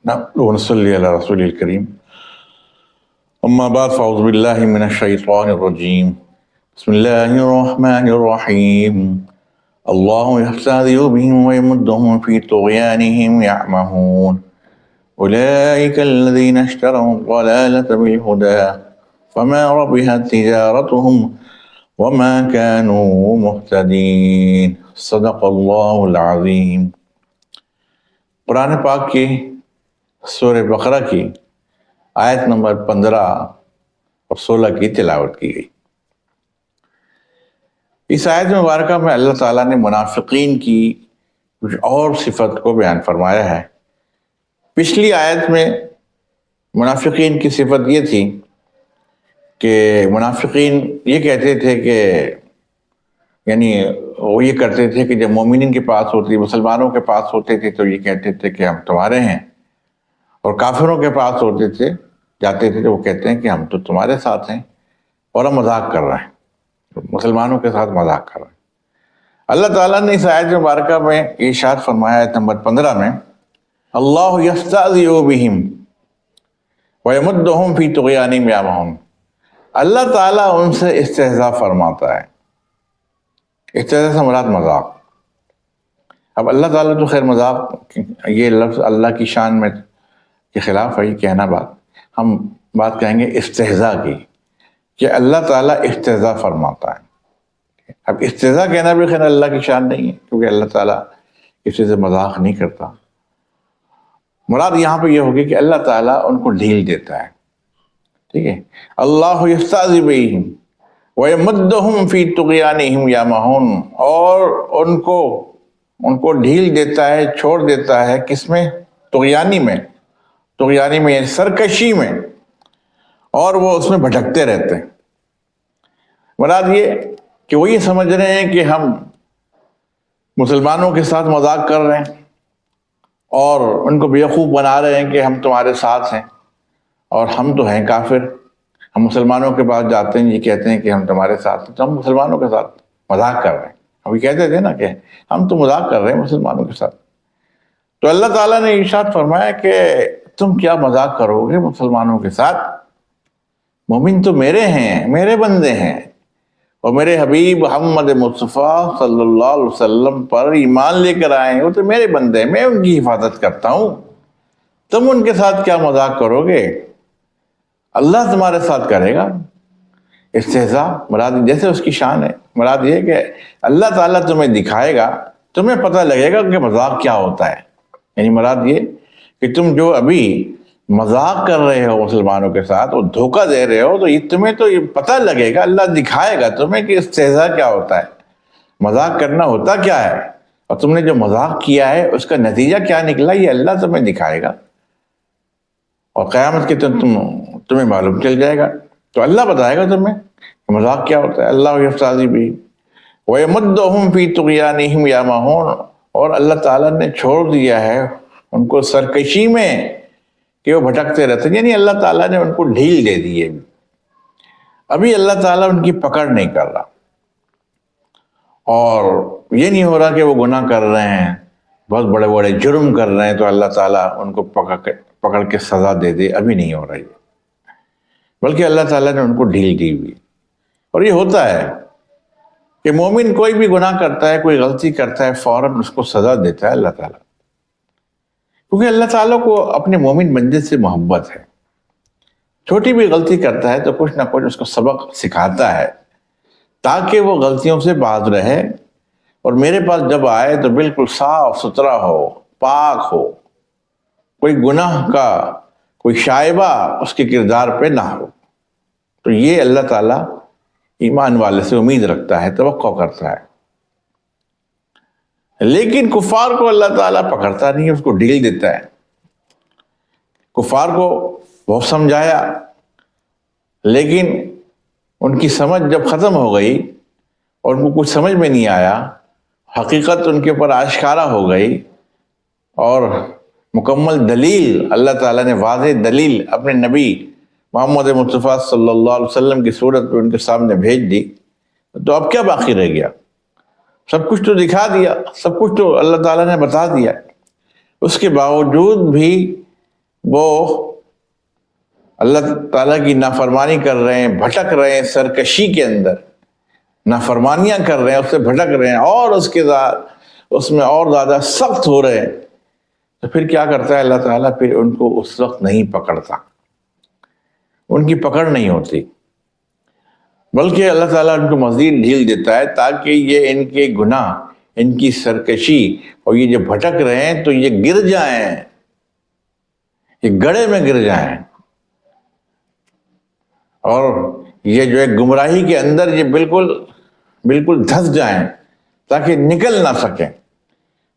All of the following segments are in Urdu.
ونصلي على رسول الكريم أما بعد فأعوذ بالله من الشيطان الرجيم بسم الله الرحمن الرحيم الله يستهزئ بهم ويمدهم في طغيانهم يعمهون أولئك الذين اشتروا الضلالة بالهدى فما ربحت تجارتهم وما كانوا مهتدين صدق اللہ العظیم۔ قرآن پاک کی سورہ بقرہ کی آیت نمبر 15 اور 16 کی تلاوت کی گئی۔ اس آیت مبارکہ میں اللہ تعالیٰ نے منافقین کی کچھ اور صفت کو بیان فرمایا ہے۔ پچھلی آیت میں منافقین کی صفت یہ تھی کہ منافقین یہ کہتے تھے کہ یعنی وہ یہ کرتے تھے کہ جب مومنین کے پاس ہوتی، مسلمانوں کے پاس ہوتے تھے تو یہ کہتے تھے کہ ہم تمہارے ہیں، اور کافروں کے پاس ہوتے تھے جاتے تھے تو وہ کہتے ہیں کہ ہم تو تمہارے ساتھ ہیں، اور ہم مذاق کر رہے ہیں، مسلمانوں کے ساتھ مذاق کر رہے ہیں۔ اللہ تعالیٰ نے اس آیت مبارکہ میں ارشاد فرمایا آیت نمبر 15 میں، اللہ یستہزئ بہم ویمدہم فی طغیانہم یعمہون، اللہ تعالیٰ ان سے استہزاء فرماتا ہے۔ استہزاء سے مراد مذاق۔ اب اللہ تعالیٰ تو خیر مذاق، یہ لفظ اللہ کی شان میں کے خلاف ہے یہ کہنا بات، ہم بات کہیں گے استہزاء کی، کہ اللہ تعالیٰ استہزاء فرماتا ہے۔ اب استہزاء کہنا بھی خیر اللہ کی شان نہیں ہے، کیونکہ اللہ تعالیٰ کسی سے مذاق نہیں کرتا۔ مراد یہاں پہ یہ ہوگی کہ اللہ تعالیٰ ان کو ڈھیل دیتا ہے، ٹھیک ہے۔ اللہ یستہزئ بہم ویمدہم فی طغیانہم یعمہون، اور ان کو ڈھیل دیتا ہے، چھوڑ دیتا ہے، کس میں؟ طغیانی میں یعنی سرکشی میں، اور وہ اس میں بھٹکتے رہتے ہیں۔ مراد یہ کہ وہ یہ سمجھ رہے ہیں کہ ہم مسلمانوں کے ساتھ مذاق کر رہے ہیں اور ان کو بیوقوف بنا رہے ہیں کہ ہم تمہارے ساتھ ہیں، اور ہم تو ہیں کافر، ہم مسلمانوں کے پاس جاتے ہیں، یہ کہتے ہیں کہ ہم تمہارے ساتھ ہیں، تو ہم مسلمانوں کے ساتھ مذاق کر رہے ہیں۔ ابھی کہتے تھے نا کہ ہم تو مذاق کر رہے ہیں مسلمانوں کے ساتھ۔ تو اللہ تعالیٰ نے ارشاد فرمایا کہ تم کیا مذاق کرو گے مسلمانوں کے ساتھ؟ مومن تو میرے ہیں، میرے بندے ہیں، اور میرے حبیب محمد مصطفیٰ صلی اللہ علیہ وسلم پر ایمان لے کر آئے ہیں، وہ تو میرے بندے ہیں، میں ان کی حفاظت کرتا ہوں، تم ان کے ساتھ کیا مذاق کرو گے؟ اللہ تمہارے ساتھ کرے گا۔ استہزاء مراد جیسے اس کی شان ہے، مراد یہ کہ اللہ تعالیٰ تمہیں دکھائے گا، تمہیں پتہ لگے گا کہ مذاق کیا ہوتا ہے۔ یعنی مراد یہ کہ تم جو ابھی مذاق کر رہے ہو مسلمانوں کے ساتھ، وہ دھوکہ دے رہے ہو، تو یہ تمہیں تو یہ پتہ لگے گا، اللہ دکھائے گا تمہیں کہ استہزاء کیا ہوتا ہے، مذاق کرنا ہوتا کیا ہے، اور تم نے جو مذاق کیا ہے اس کا نتیجہ کیا نکلا، یہ اللہ تمہیں دکھائے گا، اور قیامت کے تمہیں معلوم چل جائے گا۔ تو اللہ بتائے گا تمہیں کہ مذاق کیا ہوتا ہے۔ اللہ یستہزئ بہم ویمدہم فی طغیانہم یعمہون، اور اللہ تعالیٰ نے چھوڑ دیا ہے ان کو سرکشی میں کہ وہ بھٹکتے رہتے ہیں، یعنی اللہ تعالیٰ نے ان کو ڈھیل دے دی ہے۔ ابھی اللہ تعالیٰ ان کی پکڑ نہیں کر رہا، اور یہ نہیں ہو رہا کہ وہ گناہ کر رہے ہیں، بہت بڑے بڑے جرم کر رہے ہیں تو اللہ تعالیٰ ان کو پکڑ کے سزا دے دے، ابھی نہیں ہو رہا ہے، بلکہ اللہ تعالیٰ نے ان کو ڈھیل دی ہوئی۔ اور یہ ہوتا ہے کہ مومن کوئی بھی گناہ کرتا ہے، کوئی غلطی کرتا ہے، فوراً اس کو سزا دیتا ہے اللہ تعالیٰ، کیونکہ اللہ تعالیٰ کو اپنے مومن بندے سے محبت ہے۔ چھوٹی بھی غلطی کرتا ہے تو کچھ نہ کچھ اس کو سبق سکھاتا ہے، تاکہ وہ غلطیوں سے باز رہے، اور میرے پاس جب آئے تو بالکل صاف ستھرا ہو، پاک ہو، کوئی گناہ کا کوئی شائبہ اس کے کردار پہ نہ ہو۔ تو یہ اللہ تعالیٰ ایمان والے سے امید رکھتا ہے، توقع کرتا ہے۔ لیکن کفار کو اللہ تعالیٰ پکڑتا نہیں، اس کو ڈھیل دیتا ہے۔ کفار کو بہت سمجھایا، لیکن ان کی سمجھ جب ختم ہو گئی اور ان کو کچھ سمجھ میں نہیں آیا، حقیقت ان کے اوپر آشکارا ہو گئی، اور مکمل دلیل اللہ تعالیٰ نے واضح دلیل اپنے نبی محمد مصطفیٰ صلی اللہ علیہ وسلم کی صورت میں ان کے سامنے بھیج دی، تو اب کیا باقی رہ گیا؟ سب کچھ تو دکھا دیا، سب کچھ تو اللہ تعالیٰ نے بتا دیا۔ اس کے باوجود بھی وہ اللہ تعالیٰ کی نافرمانی کر رہے ہیں، بھٹک رہے ہیں سرکشی کے اندر، نافرمانیاں کر رہے ہیں، اس سے بھٹک رہے ہیں اور اس میں اور زیادہ سخت ہو رہے ہیں، تو پھر کیا کرتا ہے اللہ تعالیٰ؟ پھر ان کو اس وقت نہیں پکڑتا، ان کی پکڑ نہیں ہوتی، بلکہ اللہ تعالیٰ ان کو مزید ڈھیل دیتا ہے تاکہ یہ ان کے گناہ، ان کی سرکشی اور یہ جو بھٹک رہے ہیں تو یہ گر جائیں، یہ گڑھے میں گر جائیں، اور یہ جو ہے گمراہی کے اندر یہ بالکل دھس جائیں تاکہ نکل نہ سکیں۔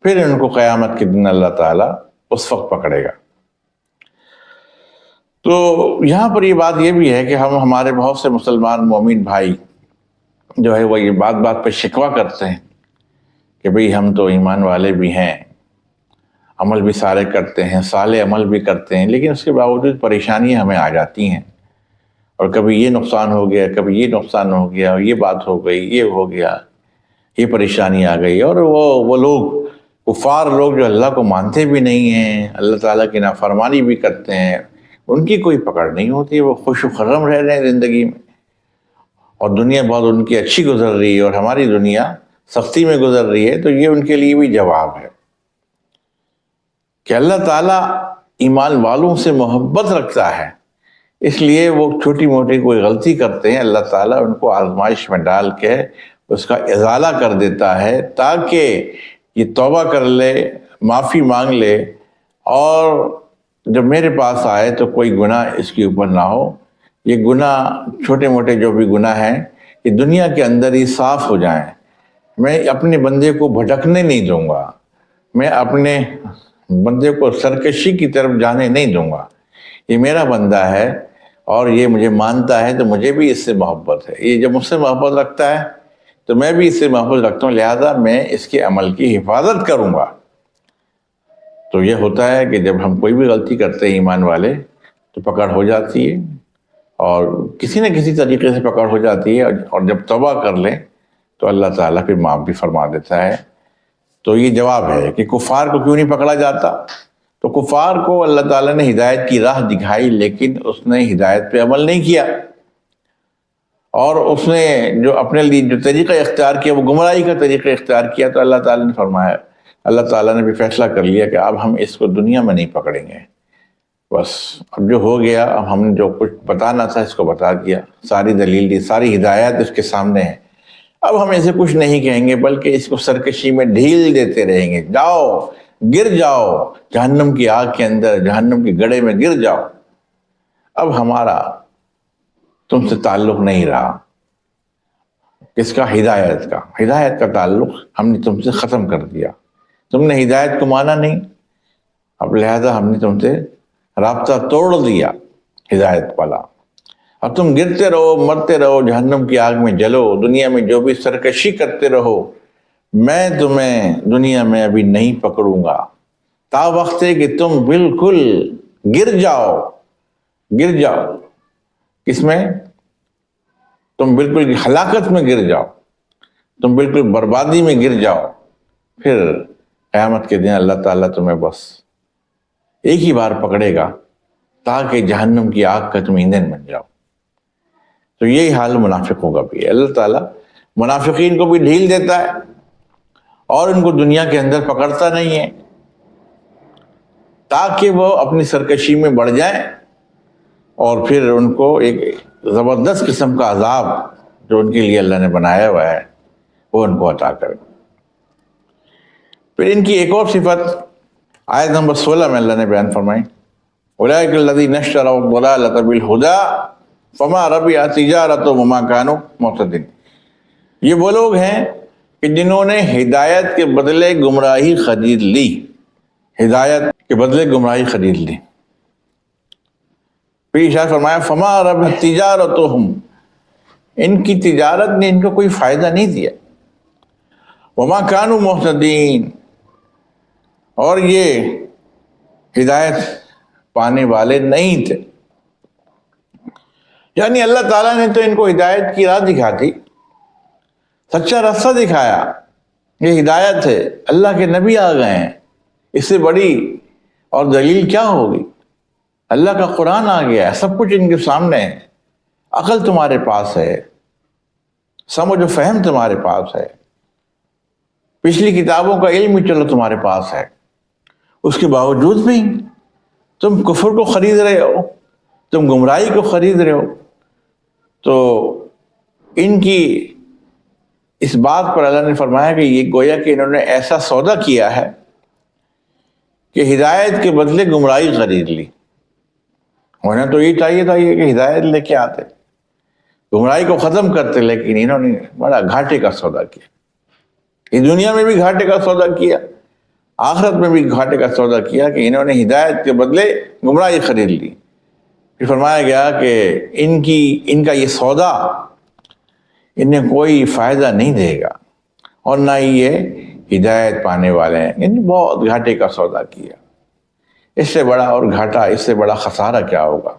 پھر ان کو قیامت کے دن اللہ تعالیٰ اس وقت پکڑے گا۔ تو یہاں پر یہ بات یہ بھی ہے کہ ہمارے بہت سے مسلمان مومن بھائی جو ہے وہ یہ بات پہ شکوہ کرتے ہیں کہ بھئی ہم تو ایمان والے بھی ہیں، عمل بھی سارے کرتے ہیں، صالح عمل بھی کرتے ہیں، لیکن اس کے باوجود پریشانیاں ہمیں آ جاتی ہیں، اور کبھی یہ نقصان ہو گیا، کبھی یہ نقصان ہو گیا، اور یہ بات ہو گئی، یہ ہو گیا، یہ پریشانی آ گئی۔ اور وہ لوگ، کفار لوگ جو اللہ کو مانتے بھی نہیں ہیں، اللہ تعالیٰ کی نافرمانی بھی کرتے ہیں، ان کی کوئی پکڑ نہیں ہوتی، وہ خوش و خرم رہ رہے ہیں زندگی میں، اور دنیا بہت ان کی اچھی گزر رہی ہے اور ہماری دنیا سختی میں گزر رہی ہے۔ تو یہ ان کے لیے بھی جواب ہے کہ اللہ تعالیٰ ایمان والوں سے محبت رکھتا ہے، اس لیے وہ چھوٹی موٹی کوئی غلطی کرتے ہیں، اللہ تعالیٰ ان کو آزمائش میں ڈال کے اس کا ازالہ کر دیتا ہے تاکہ یہ توبہ کر لے، معافی مانگ لے، اور جب میرے پاس آئے تو کوئی گناہ اس کے اوپر نہ ہو۔ یہ گناہ، چھوٹے موٹے جو بھی گناہ ہیں، یہ دنیا کے اندر ہی صاف ہو جائیں، میں اپنے بندے کو بھٹکنے نہیں دوں گا، میں اپنے بندے کو سرکشی کی طرف جانے نہیں دوں گا، یہ میرا بندہ ہے اور یہ مجھے مانتا ہے تو مجھے بھی اس سے محبت ہے، یہ جب مجھ سے محبت رکھتا ہے تو میں بھی اس سے محبت رکھتا ہوں، لہذا میں اس کے عمل کی حفاظت کروں گا۔ تو یہ ہوتا ہے کہ جب ہم کوئی بھی غلطی کرتے ہیں ایمان والے تو پکڑ ہو جاتی ہے، اور کسی نہ کسی طریقے سے پکڑ ہو جاتی ہے، اور جب توبہ کر لیں تو اللہ تعالیٰ پھر معاف بھی فرما دیتا ہے۔ تو یہ جواب ہے کہ کفار کو کیوں نہیں پکڑا جاتا؟ تو کفار کو اللہ تعالیٰ نے ہدایت کی راہ دکھائی، لیکن اس نے ہدایت پہ عمل نہیں کیا، اور اس نے جو اپنے لیے جو طریقہ اختیار کیا وہ گمراہی کا طریقہ اختیار کیا، تو اللہ تعالیٰ نے فرمایا، اللہ تعالیٰ نے بھی فیصلہ کر لیا کہ اب ہم اس کو دنیا میں نہیں پکڑیں گے، بس اب جو ہو گیا، اب ہم نے جو کچھ بتانا تھا اس کو بتا دیا، ساری دلیل دی، ساری ہدایات اس کے سامنے ہے، اب ہم اسے کچھ نہیں کہیں گے بلکہ اس کو سرکشی میں ڈھیل دیتے رہیں گے، جاؤ گر جاؤ جہنم کی آگ کے اندر، جہنم کے گڑھے میں گر جاؤ، اب ہمارا تم سے تعلق نہیں رہا، کس کا؟ ہدایت کا تعلق ہم نے تم سے ختم کر دیا، تم نے ہدایت کو مانا نہیں، اب لہذا ہم نے تم سے رابطہ توڑ دیا ہدایت والا، اب تم گرتے رہو، مرتے رہو، جہنم کی آگ میں جلو، دنیا میں جو بھی سرکشی کرتے رہو، میں تمہیں دنیا میں ابھی نہیں پکڑوں گا، تا وقت ہے کہ تم بالکل گر جاؤ۔ کس میں؟ تم بالکل ہلاکت میں گر جاؤ، تم بالکل بربادی میں گر جاؤ، پھر قیامت کے دن اللہ تعالیٰ تمہیں بس ایک ہی بار پکڑے گا تاکہ جہنم کی آگ کا تم ایندھن بن جاؤ۔ تو یہی حال منافقوں کا بھی ہے، اللہ تعالیٰ منافقین کو بھی ڈھیل دیتا ہے اور ان کو دنیا کے اندر پکڑتا نہیں ہے تاکہ وہ اپنی سرکشی میں بڑھ جائیں، اور پھر ان کو ایک زبردست قسم کا عذاب جو ان کے لیے اللہ نے بنایا ہوا ہے وہ ان کو عطا کرے۔ پھر ان کی ایک اور صفت آیت نمبر 16 میں اللہ نے بیان فرمائی، اولئک الذین اشتروا الضلالۃ بالہدی فما ربحت تجارتہم وما کانوا مہتدین، یہ وہ لوگ ہیں کہ جنہوں نے ہدایت کے بدلے گمراہی خرید لی، ہدایت کے بدلے گمراہی خرید لی۔ پھر ارشاد فرمایا فما ربحت تجارتہم، ان کی تجارت نے ان کو کوئی فائدہ نہیں دیا، وما کانوا مہتدین، اور یہ ہدایت پانے والے نہیں تھے۔ یعنی اللہ تعالیٰ نے تو ان کو ہدایت کی راہ دکھا دی، سچا راستہ دکھایا، یہ ہدایت ہے، اللہ کے نبی آ گئے ہیں، اس سے بڑی اور دلیل کیا ہوگی؟ اللہ کا قرآن آ گیا ہے، سب کچھ ان کے سامنے ہے، عقل تمہارے پاس ہے، سمجھ و فہم تمہارے پاس ہے، پچھلی کتابوں کا علم بھی چلو تمہارے پاس ہے، اس کے باوجود بھی تم کفر کو خرید رہے ہو، تم گمراہی کو خرید رہے ہو۔ تو ان کی اس بات پر اللہ نے فرمایا کہ یہ گویا کہ انہوں نے ایسا سودا کیا ہے کہ ہدایت کے بدلے گمراہی خرید لی۔ انہیں تو یہ چاہیے تھا یہ کہ ہدایت لے کے آتے، گمراہی کو ختم کرتے، لیکن انہوں نے بڑا گھاٹے کا سودا کیا۔ اس دنیا میں بھی گھاٹے کا سودا کیا، آخرت میں بھی گھاٹے کا سودا کیا کہ انہوں نے ہدایت کے بدلے گمراہی خرید لی۔ پھر فرمایا گیا کہ ان کا یہ سودا انہیں کوئی فائدہ نہیں دے گا، اور نہ ہی یہ ہدایت پانے والے ہیں۔ یعنی بہت گھاٹے کا سودا کیا۔ اس سے بڑا اور گھاٹا، اس سے بڑا خسارہ کیا ہوگا؟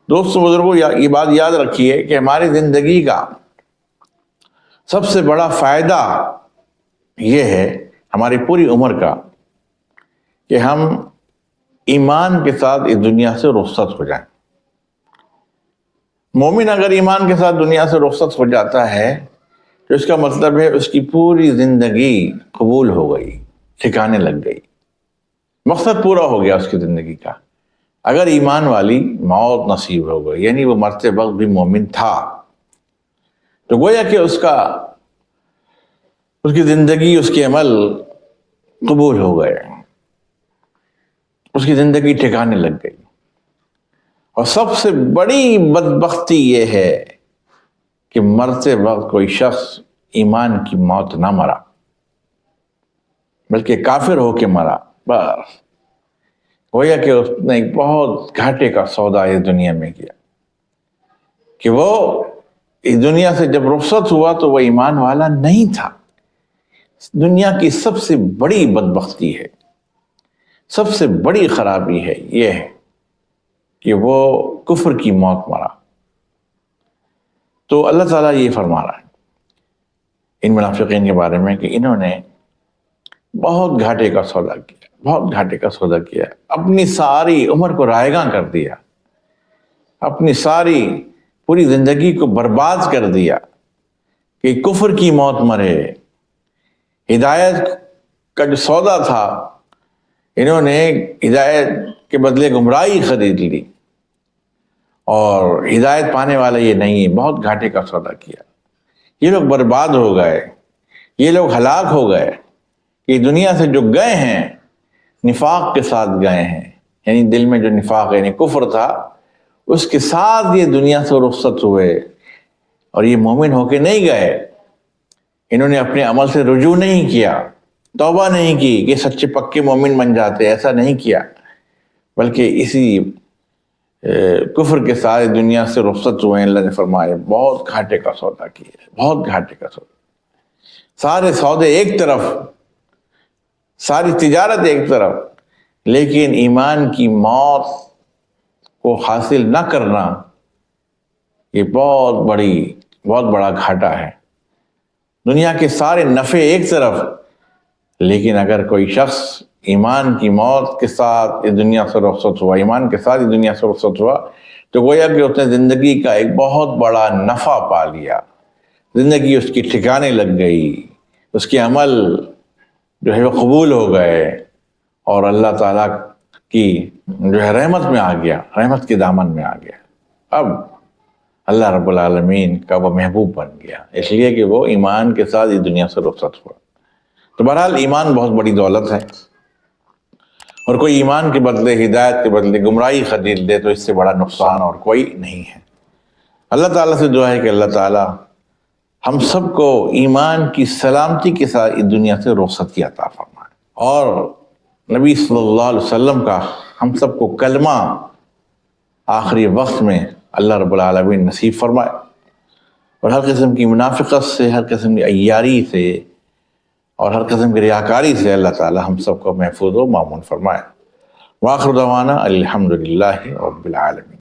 دوستو بزرگوں، یہ بات یاد رکھیے کہ ہماری زندگی کا سب سے بڑا فائدہ یہ ہے ہماری پوری عمر کا کہ ہم ایمان کے ساتھ اس دنیا سے رخصت ہو جائیں۔ مومن اگر ایمان کے ساتھ دنیا سے رخصت ہو جاتا ہے تو اس کا مطلب ہے اس کی پوری زندگی قبول ہو گئی، ٹھکانے لگ گئی، مقصد پورا ہو گیا اس کی زندگی کا۔ اگر ایمان والی موت نصیب ہو گئی، یعنی وہ مرتے وقت بھی مومن تھا، تو گویا کہ اس کی زندگی، اس کے عمل قبول ہو گئے، اس کی زندگی ٹھکانے لگ گئی۔ اور سب سے بڑی بدبختی یہ ہے کہ مرتے وقت کوئی شخص ایمان کی موت نہ مرا، بلکہ کافر ہو کے مرا۔ بس گویا کہ اس نے ایک بہت گھاٹے کا سودا اس دنیا میں کیا کہ وہ اس دنیا سے جب رخصت ہوا تو وہ ایمان والا نہیں تھا۔ دنیا کی سب سے بڑی بدبختی ہے، سب سے بڑی خرابی ہے یہ ہے کہ وہ کفر کی موت مرا۔ تو اللہ تعالیٰ یہ فرما رہا ہے ان منافقین کے بارے میں کہ انہوں نے بہت گھاٹے کا سودا کیا، بہت گھاٹے کا سودا کیا، اپنی ساری عمر کو رائیگاں کر دیا، اپنی ساری پوری زندگی کو برباد کر دیا کہ کفر کی موت مرے۔ ہدایت کا جو سودا تھا انہوں نے ہدایت کے بدلے گمراہی خرید لی، اور ہدایت پانے والا یہ نہیں ہے، بہت گھاٹے کا سودا کیا۔ یہ لوگ برباد ہو گئے، یہ لوگ ہلاک ہو گئے کہ دنیا سے جو گئے ہیں نفاق کے ساتھ گئے ہیں، یعنی دل میں جو نفاق یعنی کفر تھا اس کے ساتھ یہ دنیا سے رخصت ہوئے، اور یہ مومن ہو کے نہیں گئے۔ انہوں نے اپنے عمل سے رجوع نہیں کیا، توبہ نہیں کی کہ سچے پکے مومن بن جاتے، ایسا نہیں کیا، بلکہ اسی کفر کے ساتھ دنیا سے رخصت ہوئے۔ اللہ نے فرمایا بہت گھاٹے کا سودا کیا، بہت گھاٹے کا سودا۔ سارے سودے ایک طرف، ساری تجارت ایک طرف، لیکن ایمان کی موت کو حاصل نہ کرنا یہ بہت بڑا گھاٹا ہے۔ دنیا کے سارے نفع ایک طرف، لیکن اگر کوئی شخص ایمان کی موت کے ساتھ اس دنیا سے رخصت ہوا، ایمان کے ساتھ اس دنیا سے رخصت ہوا، تو گویا کہ اس نے زندگی کا ایک بہت بڑا نفع پا لیا، زندگی اس کی ٹھکانے لگ گئی، اس کے عمل جو ہے وہ قبول ہو گئے، اور اللہ تعالیٰ کی جو ہے رحمت میں آ گیا، رحمت کے دامن میں آ گیا۔ اب اللہ رب العالمین کا وہ محبوب بن گیا، اس لیے کہ وہ ایمان کے ساتھ اس دنیا سے رخصت ہوا۔ تو بہرحال ایمان بہت بڑی دولت ہے، اور کوئی ایمان کے بدلے، ہدایت کے بدلے گمراہی خرید لے تو اس سے بڑا نقصان اور کوئی نہیں ہے۔ اللہ تعالیٰ سے دعا ہے کہ اللہ تعالیٰ ہم سب کو ایمان کی سلامتی کے ساتھ اس دنیا سے رخصتی عطا فرمائے، اور نبی صلی اللہ علیہ وسلم کا ہم سب کو کلمہ آخری وقت میں اللہ رب العالمین نصیب فرمائے، اور ہر قسم کی منافقت سے، ہر قسم کی عیاری سے، اور ہر قسم کی ریاکاری سے اللہ تعالی ہم سب کو محفوظ و مامون فرمائے۔ وآخر دعوانا الحمدللہ رب العالمین۔